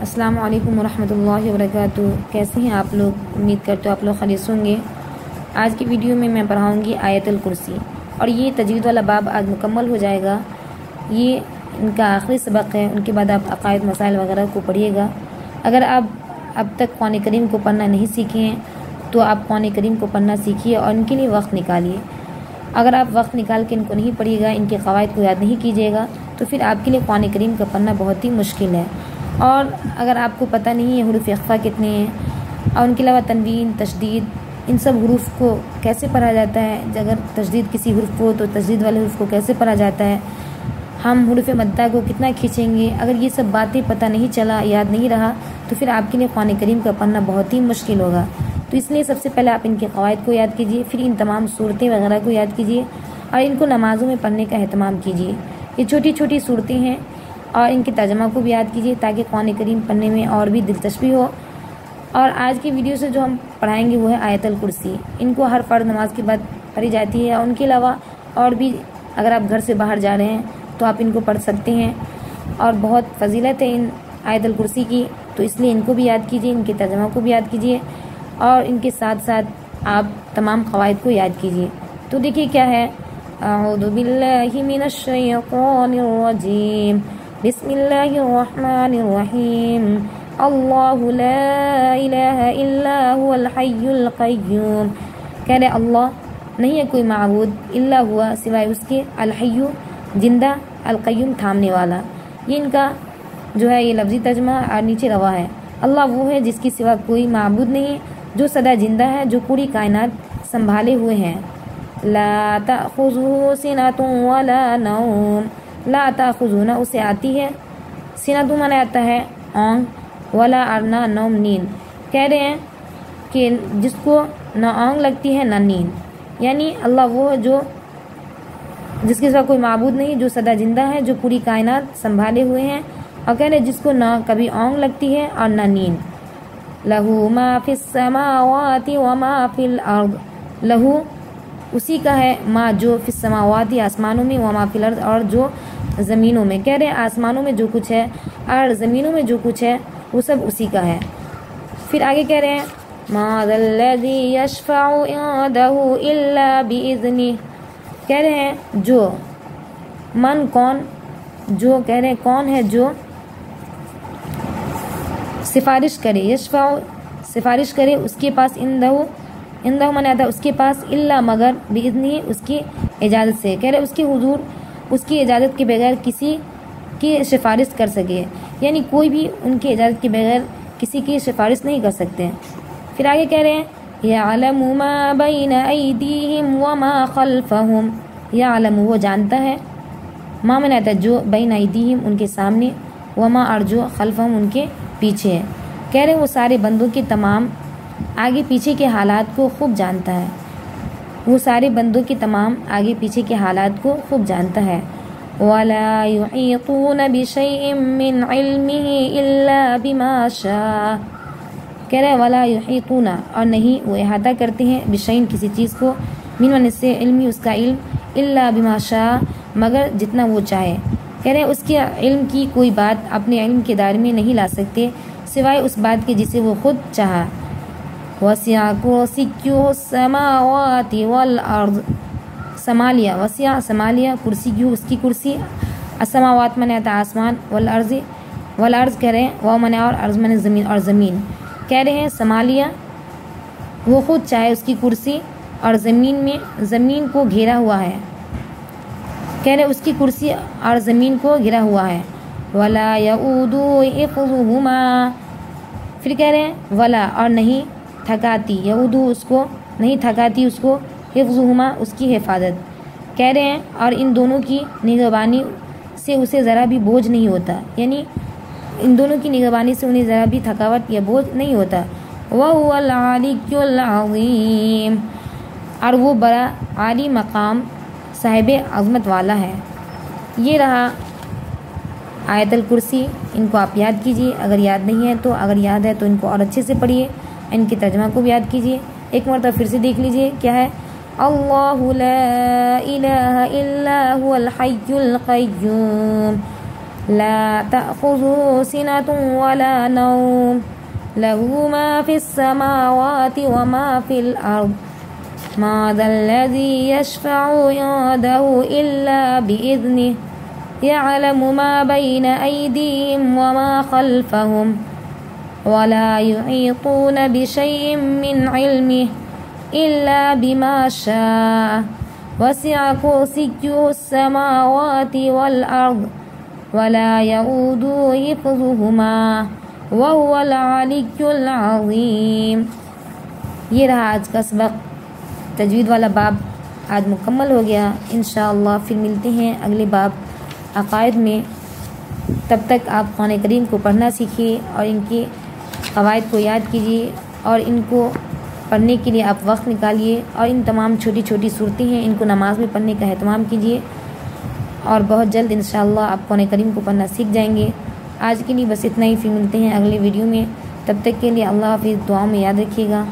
السلام علیکم ورحمۃ اللہ وبرکاتہ۔ کیسے ہیں آپ لوگ؟ امید کرتے ہو آپ لوگ خیریت ہوں گے۔ آج کی ویڈیو میں پڑھاؤں گی آیت الکرسی، اور یہ تجوید والا باب آج مکمل ہو جائے گا۔ یہ ان کا آخری سبق ہے، ان کے بعد آپ عقائد مسائل وغیرہ کو پڑھیے گا۔ اگر آپ اب تک قرآن کریم کو پڑھنا نہیں سیکھے ہیں تو آپ قرآن کریم کو پڑھنا سیکھیے اور ان کے لیے وقت نکالیے۔ اگر آپ وقت نکال کے ان کو نہیں پڑھیے گا، ان کے قواعد کو یاد نہیں کیجیے گا، تو پھر آپ کے لیے قرآن کریم کا پڑھنا بہت ہی مشکل ہے۔ اور اگر آپ کو پتہ نہیں ہے حروف اخفا کتنے ہیں اور ان کے علاوہ تنوین، تشدید، ان سب حروف کو کیسے پڑھا جاتا ہے، اگر تشدید کسی حرف کو تو تشدید والے حروف کو کیسے پڑھا جاتا ہے، ہم حروف مدہ کو کتنا کھینچیں گے، اگر یہ سب باتیں پتہ نہیں چلا، یاد نہیں رہا، تو پھر آپ کے لیے قرآن کریم کا پڑھنا بہت ہی مشکل ہوگا۔ تو اس لیے سب سے پہلے آپ ان کے قواعد کو یاد کیجیے، پھر ان تمام صورتیں وغیرہ کو یاد کیجیے اور ان کو نمازوں میں پڑھنے کا اہتمام کیجیے۔ یہ چھوٹی چھوٹی صورتیں ہیں اور ان کے ترجمہ کو بھی یاد کیجیے تاکہ قرآن کریم پڑھنے میں اور بھی دلچسپی ہو۔ اور آج کی ویڈیو سے جو ہم پڑھائیں گے وہ ہے آیت الکرسی۔ ان کو ہر فرض نماز کے بعد پڑھی جاتی ہے، اور ان کے علاوہ اور بھی اگر آپ گھر سے باہر جا رہے ہیں تو آپ ان کو پڑھ سکتے ہیں، اور بہت فضیلت ہے ان آیت الکرسی کی، تو اس لیے ان کو بھی یاد کیجیے، ان کے ترجمہ کو بھی یاد کیجیے اور ان کے ساتھ ساتھ آپ تمام قواعد کو یاد کیجیے۔ تو دیکھیے کیا ہے، اعوذ باللہ من الشیطان الرجیم، بسم اللہ الرحمن الرحیم، اللہ لا الہ الا هو الحی القیوم۔ کہہ رہے اللہ نہیں ہے کوئی معبود الا ہوا سوائے اس کے، الحی زندہ، القیوم تھامنے والا۔ یہ ان کا جو ہے یہ لفظی ترجمہ اور نیچے روا ہے۔ اللہ وہ ہے جس کی سوا کوئی معبود نہیں، جو سدا زندہ ہے، جو پوری کائنات سنبھالے ہوئے ہیں۔ لا تأخذہ سنۃ ولا نوم، لا تأخذہ اسے آتی ہے، سنۃ مانا آتا ہے اونگ، ولا ارنا نوم نیند۔ کہہ رہے ہیں کہ جس کو نہ اونگ لگتی ہے نہ نیند، یعنی اللہ وہ جو جس کے سوا کوئی معبود نہیں، جو سدا زندہ ہے، جو پوری کائنات سنبھالے ہوئے ہیں، اور کہہ رہے جس کو نہ کبھی اونگ لگتی ہے اور نہ نیند۔ لہو ما فی السماوات وما فی الارض، لہو اسی کا ہے، ما جو فی السماوات آسمانوں میں، وما فی الارض اور جو زمینوں میں۔ کہہ رہے آسمانوں میں جو کچھ ہے اور زمینوں میں جو کچھ ہے وہ سب اسی کا ہے۔ پھر آگے کہہ رہے ہیں ما ذا الذی یشفع عندہ الا باذنہ، کہہ رہے ہیں جو من کون، جو کہہ رہے ہیں کون ہے جو سفارش کرے، یشفع سفارش کرے اس کے پاس، اندہ من آتا اس کے پاس، الا مگر، باذنہ اس کی اجازت سے۔ کہہ رہے اس کے حضور اس کی اجازت کے بغیر کسی کی سفارش کر سکے، یعنی کوئی بھی ان کی اجازت کے بغیر کسی کی سفارش نہیں کر سکتے۔ پھر آگے کہہ رہے ہیں یعلم ما بین ایدیہم وما خلفہم، یعلم وہ جانتا ہے، ما من آتا جو، بین ایدیہم ان کے سامنے، وما اور جو، خلفہم ان کے پیچھے ہے۔ کہہ رہے وہ سارے بندوں کے تمام آگے پیچھے کے حالات کو خوب جانتا ہے، وہ سارے بندوں کے تمام آگے پیچھے کے حالات کو خوب جانتا ہے۔ وَلَا يُحِيطُونَ بِشَيْءٍ مِّنْ عِلْمِهِ إِلَّا بِمَا شَاءَ، کہہ رہے وَلَا يُحِيطُونَ اور نہیں وہ احاطہ کرتے ہیں، بِشَيْءٍ کسی چیز کو، مِّن سے علمی اس کا علم، إِلَّا بِمَا شَاءَ مگر جتنا وہ چاہے۔ کہہ رہے اس کے علم کی کوئی بات اپنے علم کے دائرے میں نہیں لا سکتے سوائے اس بات کے جسے وہ خود چاہا۔ وسع کرسیہ السماوات والارض، سمالیا وسع سمالیا، کرسیہ اس کی کرسی، السماوات من آتا آسمان، والارض والارض کہہ رہے ہیں وہ من اور ارض من زمین اور زمین۔ کہہ رہے ہیں سمالیا وہ خود چاہے اس کی کرسی، اور زمین میں زمین کو گھیرا ہوا ہے، کہہ رہے اس کی کرسی اور زمین کو گھیرا ہوا ہے۔ ولا یؤودہ حفظہما، پھر کہہ رہے ہیں ولا اور نہیں تھکاتی، یعودو اس کو نہیں تھکاتی، اس کو، حفظہما اس کی حفاظت۔ کہہ رہے ہیں اور ان دونوں کی نگہبانی سے اسے ذرا بھی بوجھ نہیں ہوتا، یعنی ان دونوں کی نگہبانی سے انہیں ذرا بھی تھکاوٹ یا بوجھ نہیں ہوتا۔ وَهُوَ الْعَلِيُّ الْعَظِيمُ اور وہ بڑا عالی مقام صاحب عظمت والا ہے۔ یہ رہا آیت الکرسی، ان کو آپ یاد کیجیے، اگر یاد نہیں ہے تو، اگر یاد ہے تو ان کو اور اچھے سے پڑھیے، ان کے ترجمہ کو بھی یاد کیجیے۔ ایک مرتبہ پھر سے دیکھ لیجیے کیا ہے، اللہ لا الہ الا هو الحی القیوم، لا تأخذه سنة ولا نوم له ما في السماوات وما في الأرض ما ذا الذي يشفع عنده إلا بإذنه يعلم ما بين أيديهم وما خلفهم ولا يحيطون بشيء من علمه إلا بما شاء وسع كرسيه السماوات والأرض ولا يؤوده حفظهما وهو العلی العظیم۔ یہ رہا آج کا سبق، تجوید والا باب آج مکمل ہو گیا۔ انشاءاللہ پھر ملتے ہیں اگلے باب عقائد میں۔ تب تک آپ قرآن کریم کو پڑھنا سیکھیے اور ان کے قواعد کو یاد کیجیے، اور ان کو پڑھنے کے لیے آپ وقت نکالیے، اور ان تمام چھوٹی چھوٹی صورتیں ہیں ان کو نماز میں پڑھنے کا اہتمام کیجیے، اور بہت جلد انشاءاللہ آپ قرآن کریم کو پڑھنا سیکھ جائیں گے۔ آج کے لیے بس اتنا ہی، پھر ملتے ہیں اگلے ویڈیو میں۔ تب تک کے لیے اللہ حافظ، دعاؤں میں یاد رکھیے گا۔